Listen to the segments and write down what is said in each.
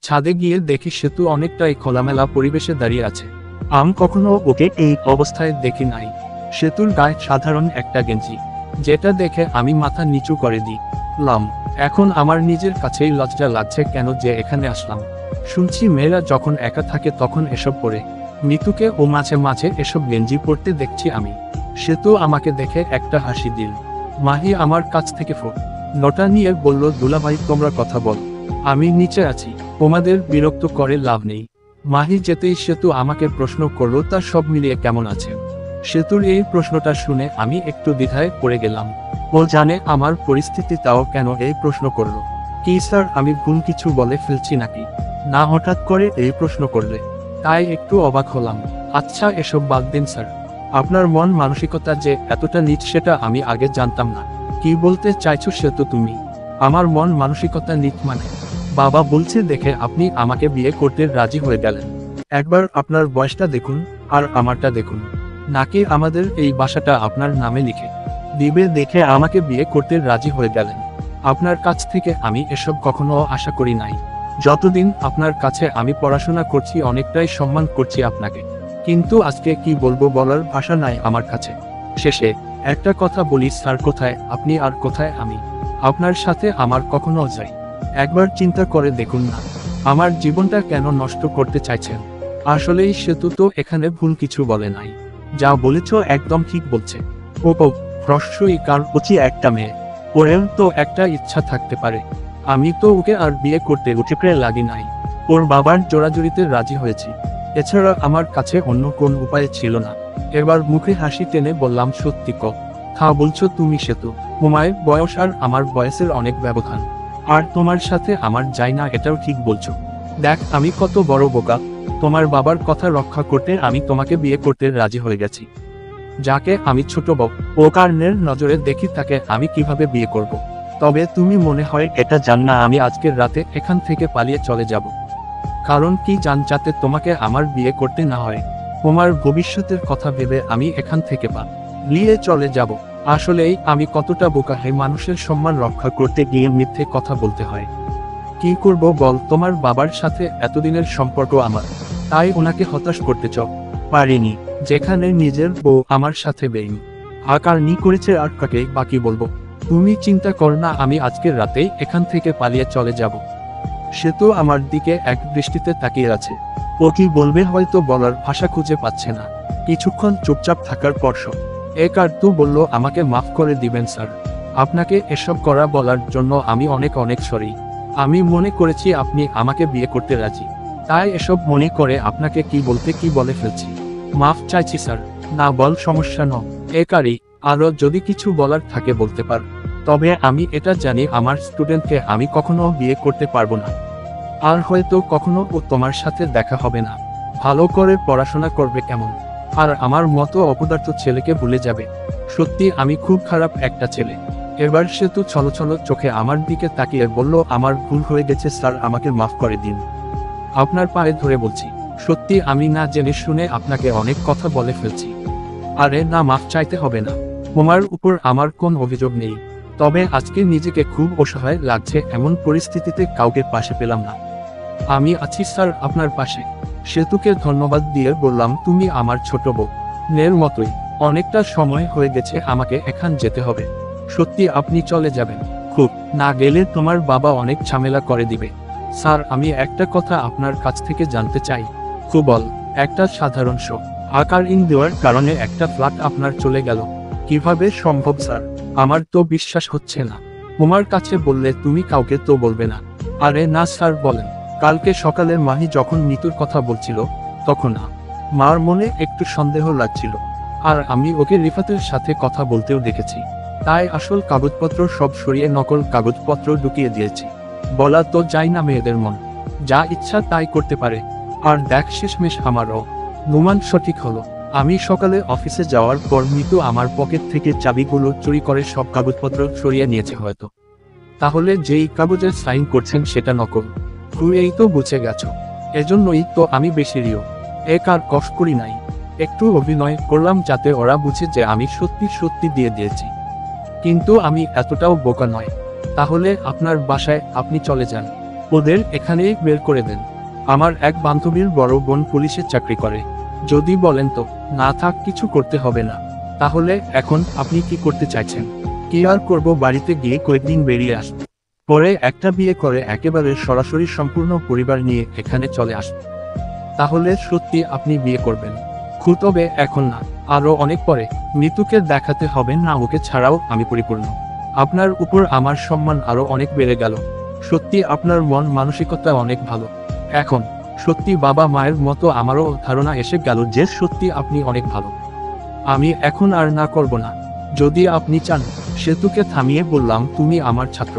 ছাদে গিয়ে দেখি সেতু অনেকটাই খোলামেলা পরিবেশে দাঁড়িয়ে আছে। আমি কখনো ওকে এই অবস্থায় দেখি নাই। সেতুর গায়ে সাধারণ একটা গেঞ্জি, যেটা দেখে আমি মাথা নিচু করে দিলাম। এখন আমার নিজের কাছেই লজ্জা লাগছে কেন যে এখানে আসলাম। শুনছি মেয়েরা যখন একা থাকে তখন এসব পরে। মিতুকে ও মাঝে মাঝে এসব গেঞ্জি পরতে দেখছি আমি। সেতু আমাকে দেখে একটা হাসি দিল। মাহি আমার কাছ থেকে নটা নিয়ে বলল, দুলাভাই তোমরা কথা বল, আমি নিচে আছি, তোমাদের বিরক্ত করে লাভ নেই। মাহি যেতেই সেতু আমাকে প্রশ্ন করলো, তার সব মিলিয়ে কেমন আছে। সেতুর এই প্রশ্নটা শুনে আমি একটু দ্বিধায় পড়ে গেলাম। ও জানে আমার পরিস্থিতি, তাও কেন এই প্রশ্ন করলো? কি স্যার, আমি ভুল কিছু বলে ফেলছি নাকি? না, হঠাৎ করে এই প্রশ্ন করলে তাই একটু অবাক হলাম। আচ্ছা এসব বাদ দিন স্যার, আপনার মন মানসিকতা যে এতটা নিচ সেটা আমি আগে জানতাম না। কি বলতে চাইছো সেতু তুমি? আমার মন মানসিকতা নিচ মানে? বাবা বলছে দেখে আপনি আমাকে বিয়ে করতে রাজি হয়ে গেলেন। একবার আপনার বয়সটা দেখুন আর আমারটা দেখুন। নাকি আমাদের এই বাসাটা আপনার নামে লিখে দিবে দেখে আমাকে বিয়ে করতে রাজি হয়ে গেলেন। আপনার কাছ থেকে আমি এসব কখনো আশা করি নাই। যতদিন আপনার কাছে আমি পড়াশোনা করছি অনেকটাই সম্মান করছি আপনাকে, কিন্তু আজকে কি বলবো বলার ভাষা নাই আমার কাছে। শেষে একটা কথা বলি স্যার, কোথায় আপনি আর কোথায় আমি? আপনার সাথে আমার কখনো যাই? একবার চিন্তা করে দেখুন না, আমার জীবনটা কেন নষ্ট করতে চাইছেন? আসলেই সেতু তো এখানে ভুল কিছু বলে নাই, যা বলেছ একদম ঠিক বলছে। ও ফ্রস্যই কার উচি একটা মেয়ে, ওরেও তো একটা ইচ্ছা থাকতে পারে। আমি তো ওকে আর বিয়ে করতে উঠে লাগি নাই, ওর বাবার জোরাজুরিতে রাজি হয়েছি। এছাড়া আমার কাছে অন্য কোন উপায় ছিল না। এবার মুখে হাসি টেনে বললাম, সত্যি কথা বলছো তুমি সেতু? তোমার বয়স আর আমার বয়সের অনেক ব্যবধান, আর তোমার সাথে আমার যায় না এটাও ঠিক বলছো। দেখ আমি কত বড় বোকা, তোমার বাবার কথা রক্ষা করতে আমি তোমাকে বিয়ে করতে রাজি হয়ে গেছি। যাকে আমি ছোট ও কারণের নজরে দেখি তাকে আমি কিভাবে বিয়ে করব। তবে তুমি মনে হয় এটা জান না আমি আজকের রাতে এখান থেকে পালিয়ে চলে যাব। কারণ কি জান, যাতে তোমাকে আমার বিয়ে করতে না হয়। তোমার ভবিষ্যতের কথা ভেবে আমি এখান থেকে পালিয়ে চলে যাব। আসলেই আমি কতটা বোকা, হে মানুষের সম্মান রক্ষা করতে গিয়ে মিথ্যে কথা বলতে হয়। কি করব বল, তোমার বাবার সাথে এতদিনের সম্পর্ক আমার, তাই ওনাকে হতাশ করতে পারিনি। যেখানে নিজের বউ আমার সাথে বেইম আকারনি করেছে, আর কাকে বাকি বলবো? তুমি চিন্তা কর না, আমি আজকের রাতেই এখান থেকে পালিয়ে চলে যাব। সে তো আমার দিকে এক দৃষ্টিতে তাকিয়ে আছে। ও কি বলবে হয়তো বলার ভাষা খুঁজে পাচ্ছে না। কিছুক্ষণ চুপচাপ থাকার পর তো বলল, আমাকে মাফ করে দিবেন স্যার, আপনাকে এসব করা বলার জন্য আমি অনেক অনেক সরি। আমি মনে করেছি আপনি আমাকে বিয়ে করতে রাজি, তাই এসব মনে করে আপনাকে কি বলতে কি বলে ফেলছি। মাফ চাইছি স্যার। না বল, সমস্যা একারই। আরো যদি কিছু বলার থাকে বলতে পার। তবে আমি এটা জানি, আমার স্টুডেন্টকে আমি কখনো বিয়ে করতে পারবো না। আর হয়তো কখনো ও তোমার সাথে দেখা হবে না। ভালো করে পড়াশোনা করবে কেমন, আর আমার মতো অপদার্থ ছেলেকে ভুলে যাবে। সত্যি আমি খুব খারাপ একটা ছেলে। এবার সেতু ছলছল চোখে আমার দিকে তাকিয়ে বলল, আমার ভুল হয়ে গেছে স্যার, আমাকে মাফ করে দিন। আপনার পায়ে ধরে বলছি, সত্যি আমি না জেনে শুনে আপনাকে অনেক কথা বলে ফেলছি। আরে না, মাফ চাইতে হবে না। তোমার উপর আমার কোন অভিযোগ নেই। তবে আজকে নিজেকে খুব অসহায় লাগছে, এমন পরিস্থিতিতে কাউকে পাশে পেলাম না। আমি আছি স্যার আপনার পাশে। সেতুকে ধন্যবাদ দিয়ে বললাম, তুমি আমার ছোট বোনের মতোই। অনেকটা সময় হয়ে গেছে, আমাকে এখান যেতে হবে। সত্যি আপনি চলে যাবেন? খুব না গেলে তোমার বাবা অনেক ঝামেলা করে দিবে। স্যার আমি একটা কথা আপনার কাছ থেকে জানতে চাই। খুব বল। একটা সাধারণ আকার ইন দেওয়ার কারণে একটা ফ্ল্যাট আপনার চলে গেল, কিভাবে সম্ভব স্যার? আমার তো বিশ্বাস হচ্ছে না। তোমার কাছে বললে তুমি কাউকে তো বলবে না? আরে না স্যার, বলেন। কালকে সকালে মাহি যখন মৃত্যুর কথা বলছিল, তখন মার মনে একটু সন্দেহ লাগছিল। আর আমি ওকে রিফাতের সাথে কথা বলতেও দেখেছি, তাই আসল কাগজপত্র সব সরিয়ে নকল কাগজপত্র ঢুকিয়ে দিয়েছি। বলা তো যায় না, মেয়েদের মন যা ইচ্ছা তাই করতে পারে। আর দেখ, শেষমেশ আমারও অনুমান সঠিক হলো। আমি সকালে অফিসে যাওয়ার পর মৃত্যু আমার পকেট থেকে চাবিগুলো চুরি করে সব কাগজপত্র সরিয়ে নিয়েছে হয়তো। তাহলে যেই কাগজের সাইন করছেন সেটা নকল। এই তো বুঝে গেছো। এজন্যই তো আমি বেশি আর কষ্ট করি নাই। একটু অভিনয় করলাম যাতে ওরা বুঝে যে আমি সত্যি সত্যি দিয়ে দিয়েছি। কিন্তু আমি এতটাও বোকা নয়। তাহলে আপনার বাসায় আপনি চলে যান। ওদের এখানেই বের করে দেন। আমার এক বান্ধবীর বড় বোন পুলিশে চাকরি করে। যদি বলেন তো না থাক কিছু করতে হবে না। তাহলে এখন আপনি কি করতে চাইছেন? কি আর করব, বাড়িতে গিয়ে কয়েকদিন বেরিয়ে আসব, পরে একটা বিয়ে করে একেবারে সরাসরি সম্পূর্ণ পরিবার নিয়ে এখানে চলে আসব। তাহলে সত্যি আপনি বিয়ে করবেন? তবে এখন না, আরো অনেক পরে। মৃত্যুকে দেখাতে হবে না ওকে ছাড়াও আমি পরিপূর্ণ। আপনার উপর আমার সম্মান আরো অনেক বেড়ে গেল। সত্যি আপনার মন মানসিকতা অনেক ভালো। এখন সত্যি বাবা মায়ের মতো আমারও ধারণা এসে গেল যে সত্যি আপনি অনেক ভালো। আমি এখন আর না করব না। যদি আপনি চান। সেতুকে থামিয়ে বললাম, তুমি আমার ছাত্র,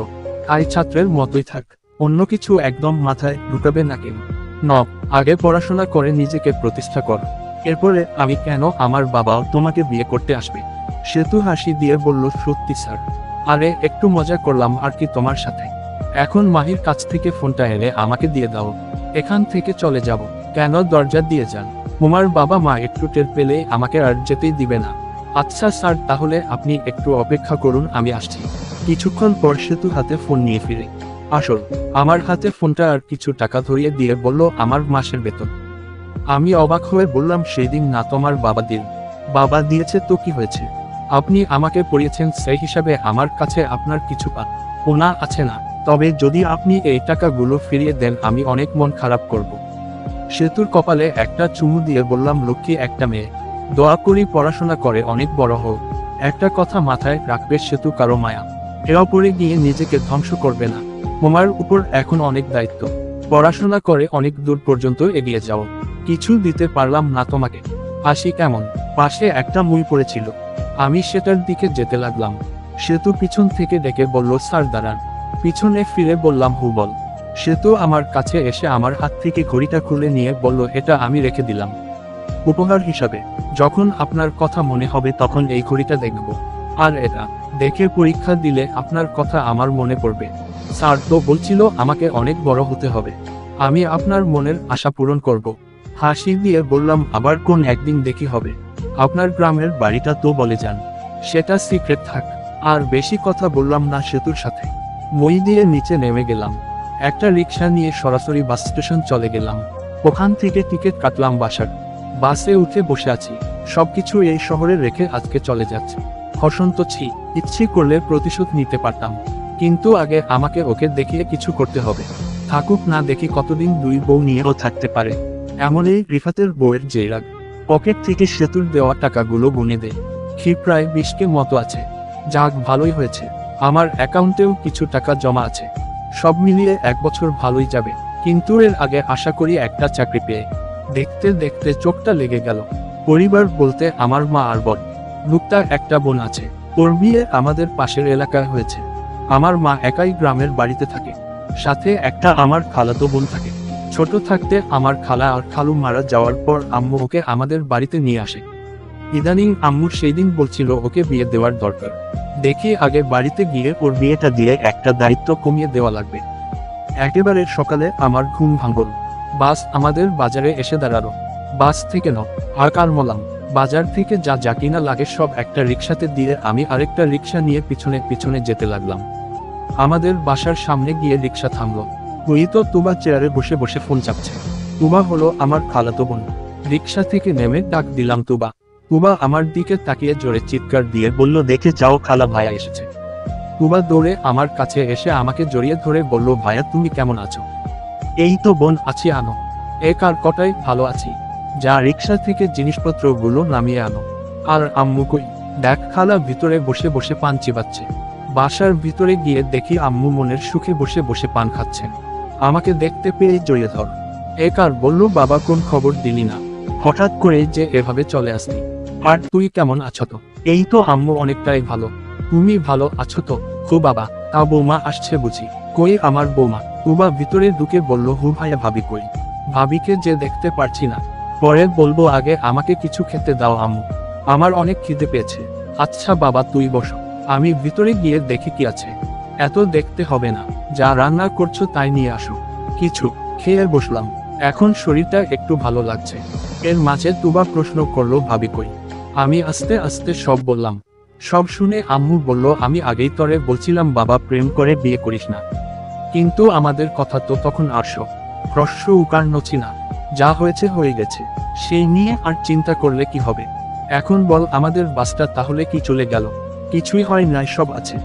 তাই ছাত্রের মতোই থাক। অন্য কিছু একদম মাথায় ঢুকাবে না কেন। আগে পড়াশোনা করে নিজেকে প্রতিষ্ঠা কর, এরপরে আমি কেন আমার বাবাও তোমাকে বিয়ে করতে আসবে। সেতু হাসি দিয়ে বলল, সত্যি স্যার। আরে একটু মজা করলাম আর কি তোমার সাথে। এখন মাহির কাছ থেকে ফোনটা এনে আমাকে দিয়ে দাও, এখান থেকে চলে যাব। কেন, দরজা দিয়ে যান। তোমার বাবা মা একটু টের পেলে আমাকে আর যেতেই দিবে না। আচ্ছা স্যার, তাহলে আপনি একটু অপেক্ষা করুন, আমি আসছি। কিছুক্ষণ পর সেতু হাতে ফোন নিয়ে ফিরে আসল আমার হাতে ফোনটা আর কিছু টাকা ধরিয়ে দিয়ে বলল, আমার মাসের বেতন। আমি অবাক হয়ে বললাম, সেই দিন না তোমার বাবা দিল। বাবা দিয়েছে তো কি হয়েছে? আপনি আমাকে পড়িয়েছেন, সেই হিসাবে আমার কাছে আপনার কিছু পাওনা আছে না। তবে যদি আপনি এই টাকাগুলো ফিরিয়ে দেন আমি অনেক মন খারাপ করব। সেতুর কপালে একটা চুমু দিয়ে বললাম, লক্ষ্মী একটা মেয়ে, দোয়া করি পড়াশোনা করে অনেক বড় হোক। একটা কথা মাথায় রাখবে সেতু, কারো মায়া পরে গিয়ে নিজেকে ধ্বংস করবে না। তোমার উপর এখন অনেক দায়িত্ব, পড়াশোনা করে অনেক দূর পর্যন্ত এগিয়ে যাও। কিছু দিতে পারলাম না তোমাকে। হাসি কেমন? পাশে একটা মই পড়েছিল, আমি সেটার দিকে যেতে লাগলাম। সেতু পিছন থেকে ডেকে বলল, স্যার দাঁড়ান। পিছনে ফিরে বললাম, হু বল। সেতু আমার কাছে এসে আমার হাত থেকে ঘড়িটা খুলে নিয়ে বলল, এটা আমি রেখে দিলাম উপহার হিসাবে। যখন আপনার কথা মনে হবে তখন এই ঘড়িটা দেখব, আর এটা দেখে পরীক্ষা দিলে আপনার কথা আমার মনে পড়বে। স্যার তো বলছিল আমাকে অনেক বড় হতে হবে, আমি আপনার মনের আশা পূরণ করব। হাসি দিয়ে বললাম, আবার কোন একদিন দেখি হবে। আপনার গ্রামের বাড়িটা তো বলে যান, সেটা সিক্রেট থাক। আর বেশি কথা বললাম না সেতুর সাথে। মই দিয়ে নিচে নেমে গেলাম। একটা রিক্সা নিয়ে সরাসরি বাস স্টেশন চলে গেলাম। ওখান থেকে টিকিট কাটলাম বাসার। বাসে উঠে বসে আছি, সবকিছু এই শহরে রেখে আজকে চলে যাচ্ছে। হসন্ত ছি, ইচ্ছে করলে প্রতিশোধ নিতে পারতাম, কিন্তু আগে আমাকে ওকে দেখিয়ে কিছু করতে হবে। থাকুক না দেখি কতদিন দুই বউ নিয়েও থাকতে পারে। এমনই রিফাতের বউয়ের যে রাগ। পকেট থেকে সেতুর দেওয়া টাকাগুলো গুনে দেয়, প্রায় 20 মতো আছে। যাক, ভালোই হয়েছে, আমার অ্যাকাউন্টেও কিছু টাকা জমা আছে। সব মিলিয়ে 1 বছর ভালোই যাবে। কিন্তু এর আগে আশা করি একটা চাকরি পেয়ে। দেখতে দেখতে চোখটা লেগে গেল। পরিবার বলতে আমার মা আর বোন। লুকটার একটা বোন আছে, ওর বিয়ে আমাদের পাশের এলাকায় হয়েছে। আমার মা একাই গ্রামের বাড়িতে থাকে, সাথে একটা আমার খালাতো বোন থাকে। ছোট থাকতে আমার খালা আর খালু মারা যাওয়ার পর আম্মু ওকে আমাদের বাড়িতে নিয়ে আসে। ইদানিং আম্মু সেই দিন বলছিল ওকে বিয়ে দেওয়ার দরকার। দেখি আগে বাড়িতে গিয়ে ওর বিয়েটা দিয়ে একটা দায়িত্ব কমিয়ে দেওয়া লাগবে। একেবারে সকালে আমার ঘুম ভাঙল। বাস আমাদের বাজারে এসে দাঁড়ালো। বাস থেকে হাঁকার মলাম। বাজার থেকে যা যা কিনা লাগে সব একটা রিক্সাতে দিয়ে আমি আরেকটা রিক্সা নিয়ে পিছনে পিছনে যেতে লাগলাম। আমাদের বাসার সামনে গিয়ে রিক্সা থামলো। ওই তো তুবা চেয়ারে বসে বসে ফোন চাপছে। তুবা হলো আমার খালাতো বোন। রিক্সা থেকে নেমে ডাক দিলাম, তুবা। তুবা আমার দিকে তাকিয়ে জোরে চিৎকার দিয়ে বলল, দেখে যাও, খালা ভাইয়া এসেছে। তুবা দৌড়ে আমার কাছে এসে আমাকে জড়িয়ে ধরে বলল, ভাইয়া তুমি কেমন আছো? এই তো বোন, আছি, আনো। আর কটাই ভালো আছি। যা রিক্সা থেকে জিনিসপত্রগুলো নামিয়ে আনো। আর আম্মু কই? দেখ, খালা ভিতরে বসে বসে পান চিবাচ্ছে। বাসার ভিতরে গিয়ে দেখি আম্মু মনের সুখে বসে বসে পান খাচ্ছেন। আমাকে দেখতে পেয়ে জড়িয়ে ধর। আর বলল, বাবা কোন খবর দিলি না? হঠাৎ করে যে এভাবে চলে আসলি। আর তুই কেমন আছো? তো এই তো আম্মু, অনেকটাই ভালো। তুমি ভালো আছো তো? হো বাবা, তা বৌমা আসছে বুঝি? কই আমার বৌমা? তুবা ভিতরে ঢুকে বলল, হু ভাইয়া, ভাবি কই? ভাবিকে যে দেখতে পারছি না। পরে বলবো, আগে আমাকে কিছু খেতে দাও আম্মু, আমার অনেক খিদে পেয়েছে। আচ্ছা বাবা, তুই বসো, আমি ভিতরে গিয়ে দেখি কি আছে। এত দেখতে হবে না, যা রান্না করছো তাই নিয়ে আসো। কিছু খেয়ে বসলাম। এখন শরীরটা একটু ভালো লাগছে। এর মাঝে তুবা প্রশ্ন করলো, ভাবি কই? আমি আস্তে আস্তে সব বললাম। সব শুনে আম্মু বলল, আমি আগেই তরে বলছিলাম বাবা প্রেম করে বিয়ে করিস না। কিন্তু আমাদের কথা তো তখন আরশো হ্রস্ব উকার নছি না। যা হয়েছে হয়ে গেছে, সেই নিয়ে আর চিন্তা করলে কি হবে। এখন বল, আমাদের বাসটা তাহলে কি চলে গেল? কিছুই হয় নাই, সব আছে।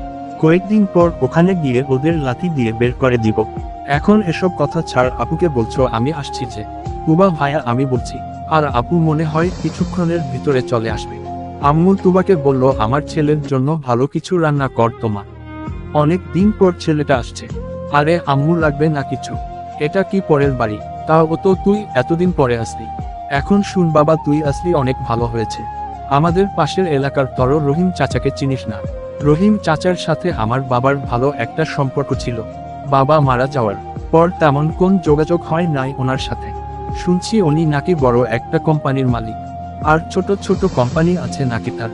কয়েকদিন পর ওখানে গিয়ে ওদের লাথি দিয়ে বের করে দিব। এখন এসব কথা ছাড়, আপুকে বলছো আমি আসছি যে? তুবা ভাইয়া আমি বলছি। আর আপু মনে হয় কিছুক্ষণের ভিতরে চলে আসবে। আম্মু তুবাকে বলল আমার ছেলের জন্য ভালো কিছু রান্না কর তোমা, অনেক দিন পর ছেলেটা আসছে। আরে আম্মু লাগবে না কিছু, এটা কি পরের বাড়ি? তাও তো তুই এতদিন পরে আসলি। এখন শুন বাবা, তুই আসলি অনেক ভালো হয়েছে। আমাদের পাশের এলাকার তর রহিম চাচাকে চিনিস না? রহিম চাচার সাথে আমার বাবার ভালো একটা সম্পর্ক ছিল। বাবা মারা যাওয়ার পর তেমন কোন যোগাযোগ হয় নাই ওনার সাথে। শুনছি উনি নাকি বড় একটা কোম্পানির মালিক, আর ছোট ছোট কোম্পানি আছে নাকি তার।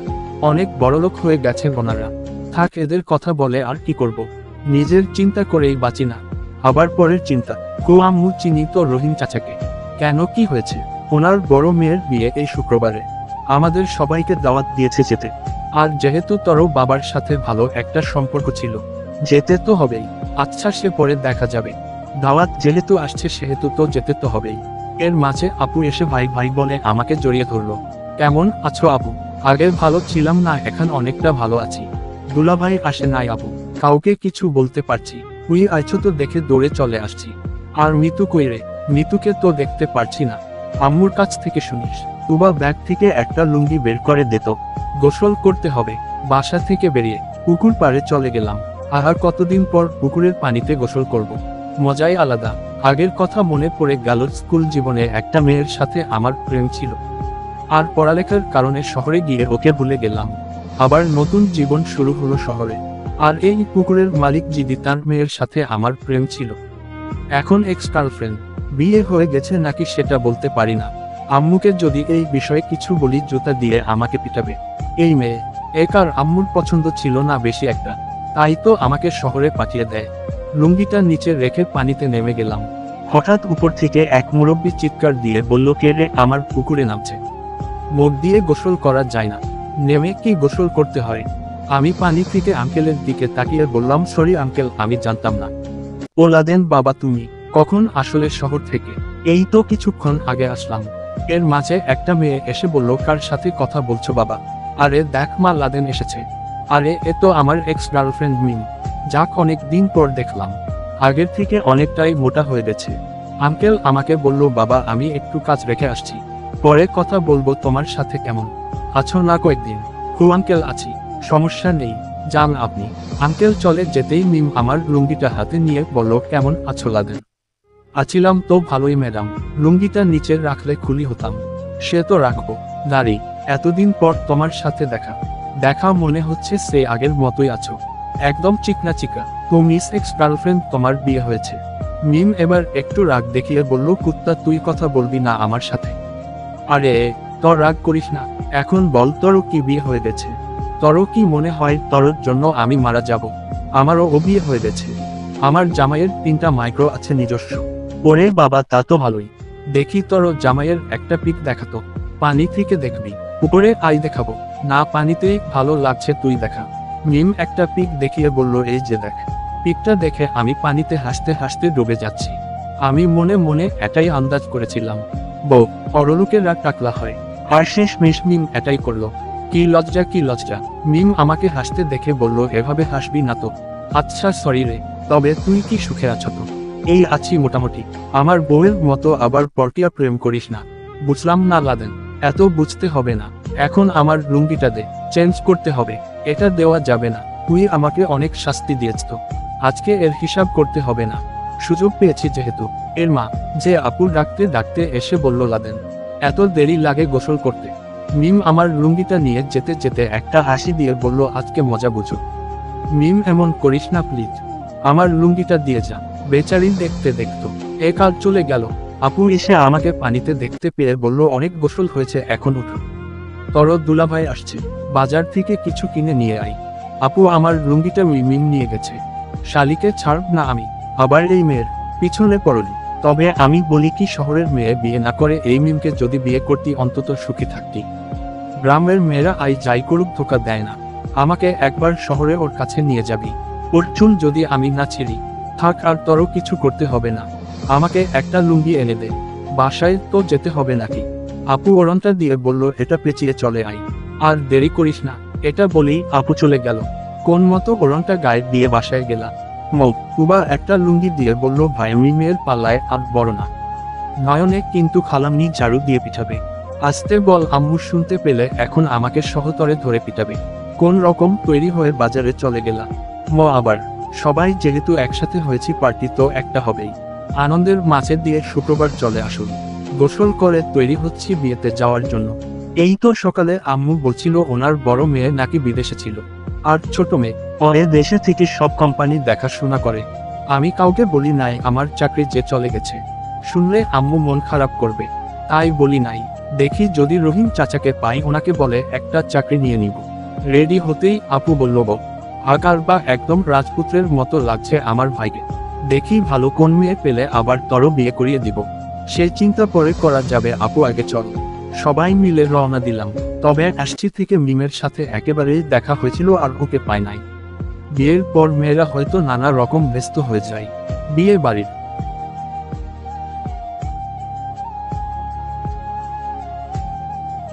অনেক বড়লোক হয়ে গেছে ওনারা। থাক, এদের কথা বলে আর কি করব, নিজের চিন্তা করেই বাঁচি না, আবার পরের চিন্তা। আম্মু চিনি তো রহিম চাচাকে। কেন, কি হয়েছে? ওনার বড় মেয়ের বিয়ে এই শুক্রবারে, আমাদের সবাইকে দাওয়াত দিয়েছে যেতে। আর যেহেতু তোর বাবার সাথে ভালো একটা সম্পর্ক ছিল, যেতে তো হবেই। আচ্ছা, সে পরে দেখা যাবে। দাওয়াত যেহেতু আসছে সেহেতু তো যেতে তো হবেই। এর মাঝে আপু এসে ভাই ভাই বলে আমাকে জড়িয়ে ধরলো। কেমন আছো আপু? আগে ভালো ছিলাম না, এখন অনেকটা ভালো আছি। দুলাভাই আসে নাই আপু? কাউকে কিছু বলতে পারছি। তুই আইছো তো দেখে দৌড়ে চলে আসছি। আর মিতু কই রে? মিতুকে তো দেখতে পারছি না। আম্মুর কাছ থেকে শুনিস। তুবা ব্যাগ থেকে একটা লুঙ্গি বের করে দিত। গোসল করতে হবে। বাসা থেকে বেরিয়ে পুকুর পাড়ে চলে গেলাম। আর কতদিন পর পুকুরের পানিতে গোসল করব, মজাই আলাদা। আগের কথা মনে পড়ে গেল, স্কুল জীবনে একটা মেয়ের সাথে আমার প্রেম ছিল, আর পড়ালেখার কারণে শহরে গিয়ে ওকে ভুলে গেলাম। আবার নতুন জীবন শুরু হলো শহরে। আর এই পুকুরের মালিক জিদি, তার মেয়ের সাথে আমার প্রেম ছিল। এখন এক্স গার্লফ্রেন্ড। বিয়ে হয়ে গেছে নাকি সেটা বলতে পারি না। আম্মুকে যদি এই বিষয়ে কিছু বলি জুতা দিয়ে আমাকে পিটাবে। এই মেয়ে একার আম্মুর পছন্দ ছিল না বেশি একটা, তাই তো আমাকে শহরে পাঠিয়ে দেয়। লুঙ্গিটা নিচে রেখে পানিতে নেমে গেলাম। হঠাৎ উপর থেকে এক মুরব্বি চিৎকার দিয়ে বলল, কে রে আমার পুকুরে নামছে? মুখ দিয়ে গোসল করা যায় না, নেমে কি গোসল করতে হয়? আমি পানি থেকে আঙ্কেলের দিকে তাকিয়ে বললাম, সরি আঙ্কেল, আমি জানতাম না। ও লাদেন বাবা, তুমি কখন আসলে শহর থেকে? এই তো কিছুক্ষণ আগে আসলাম। এর মাঝে একটা মেয়ে এসে বলল, কার সাথে কথা বলছো বাবা? আরে দেখ মা, লাদেন এসেছে। আরে এ তো আমার এক্স গার্লফ্রেন্ড মিম। যাক, অনেক দিন পর দেখলাম। আগের থেকে অনেকটাই মোটা হয়ে গেছে। আঙ্কেল আমাকে বলল, বাবা আমি একটু কাজ রেখে আসছি, পরে কথা বলবো তোমার সাথে। কেমন আছো না কয়েকদিন? আঙ্কেল আছি, সমস্যা নেই, যান আপনি। আঙ্কেল চলে যেতেই মিম আমার লুঙ্গিটা হাতে নিয়ে বলল, কেমন আছো লাদেন? আছিলাম তো ভালোই ম্যাডাম, লুঙ্গিটা নিচে রাখলে খুলি হতাম। সে তো রাখবো, দাঁড়ি। এতদিন পর তোমার সাথে দেখা মনে হচ্ছে সে আগের মতোই আছো, একদম চিকনা চিকা। তো মিস এক্স গার্লফ্রেন্ড, তোমার বিয়ে হয়েছে? মিম এবার একটু রাগ দেখিয়ে বলল, কুত্তা তুই কথা বলবি না আমার সাথে? আরে তোর রাগ করিস না, এখন বল তোরও কি বিয়ে হয়ে গেছে? তোরও কি মনে হয় তোর জন্য আমি মারা যাব? আমারও ও বিয়ে হয়ে গেছে। আমার জামাইয়ের 3টা মাইক্রো আছে নিজস্ব। ওরে বাবা, তা তো ভালোই। দেখি তোর জামাইয়ের একটা পিক দেখাতো। পানি থেকে দেখবি? উপরে আই দেখাবো? না, পানিতেই ভালো লাগছে, তুই দেখা। মিম একটা পিক দেখিয়ে বলল, এই যে দেখ। পিকটা দেখে আমি পানিতে হাসতে হাসতে ডুবে যাচ্ছি। আমি মনে মনে এটাই আন্দাজ করেছিলাম, বউ পরলোকের রাগ টাকলা হয়। আর শেষ মিস মিম এটাই করলো। কি লজ্জা, কি লজ্জা। মিম আমাকে হাসতে দেখে বলল, এভাবে হাসবি না তো। আচ্ছা সরি রে, তবে তুই কি সুখে আছো তো? এই আছি মোটামুটি। আমার বউয়ের মতো আবার পরকিয়া প্রেম করিস না। বুঝলাম না লাদেন, এত বুঝতে হবে না। এখন আমার লুঙ্গিটা দে, চেঞ্জ করতে হবে। এটা দেওয়া যাবে না, তুই আমাকে অনেক শাস্তি দিয়েছ তো, আজকে এর হিসাব করতে হবে না। সুযোগ পেয়েছি যেহেতু। এর মা যে আপুর ডাকতে ডাকতে এসে বলল, লাদেন এত দেরি লাগে গোসল করতে? মিম আমার লুঙ্গিটা নিয়ে যেতে যেতে একটা হাসি দিয়ে বলল, আজকে মজা বুঝো। মিম এমন করিস না প্লিজ, আমার লুঙ্গিটা দিয়ে যা। বেচারি দেখতে দেখতো এ কাল চলে গেল। আপু এসে আমাকে পানিতে দেখতে পেয়ে বলল, অনেক গোসল হয়েছে, এখন উঠো। তোর দুলাভাই আসছে, বাজার থেকে কিছু কিনে নিয়ে আই। আপু আমার লুঙ্গিটা মিম নিয়ে গেছে। শালিকে ছাড় না আমি, আবার এই মেয়ের পিছনে পড়লি। তবে আমি বলি কি, শহরের মেয়ে বিয়ে না করে এই মিমকে যদি বিয়ে করতি অন্তত সুখী থাকতি। গ্রামের মেয়েরা আই যাই করুক ধোকা দেয় না। আমাকে একবার শহরে ওর কাছে নিয়ে যাবি? ওর চুল যদি আমি না ছিঁড়ি, থাক, আর তোরও কিছু করতে হবে না, আমাকে একটা লুঙ্গি এনে দে, বাসায় তো যেতে হবে নাকি। আপু ওড়নাটা দিয়ে বলল, এটা পেঁচিয়ে চলে আই, আর দেরি করিস না। এটা বলেই আপু চলে গেল। কোন মতো ওড়নাটা গায়ে দিয়ে বাসায় গেলাম। তুবা একটা লুঙ্গি দিয়ে বলল, ভাই মেয়ের পাল্লায় আর বড় না। নয়নে কিন্তু খালামনি ঝাড়ু দিয়ে পিঠাবে। আসতে বল, আম্মু শুনতে পেলে এখন আমাকে সহতরে ধরে পিটাবে। কোন রকম তৈরি হয়ে বাজারে চলে গেলাম। আবার সবাই যেহেতু একসাথে হয়েছি, পার্টি তো একটা হবেই। আনন্দের মাঝে দিয়ে শুক্রবার চলে আসুন। গোসল করে তৈরি হচ্ছি বিয়েতে যাওয়ার জন্য। এই তো সকালে আম্মু বলছিল ওনার বড় মেয়ে নাকি বিদেশে ছিল, আর ছোট মেয়ে পরে দেশে থেকে সব কোম্পানি দেখাশোনা করে। আমি কাউকে বলি নাই আমার চাকরি যে চলে গেছে, শুনলে আম্মু মন খারাপ করবে, তাই বলি নাই। দেখি যদি রহিম চাচাকে পাই, ওনাকে বলে একটা চাকরি নিয়ে নিব। রেডি হতেই আপু বলল, আকার বা একদম রাজপুত্রের মতো লাগছে আমার ভাইকে। দেখি ভালো কোন মেয়ে পেলে আবার তরো বিয়ে করিয়ে দিব। সে চিন্তা পরে করা যাবে, আপু আগে চল। সবাই মিলে রওনা দিলাম। তবে আসছি থেকে মিমের সাথে একেবারেই দেখা হয়েছিল, আর ওকে পাই নাই। বিয়ের পর মেয়েরা হয়তো নানা রকম ব্যস্ত হয়ে যায়। বিয়ে বাড়ির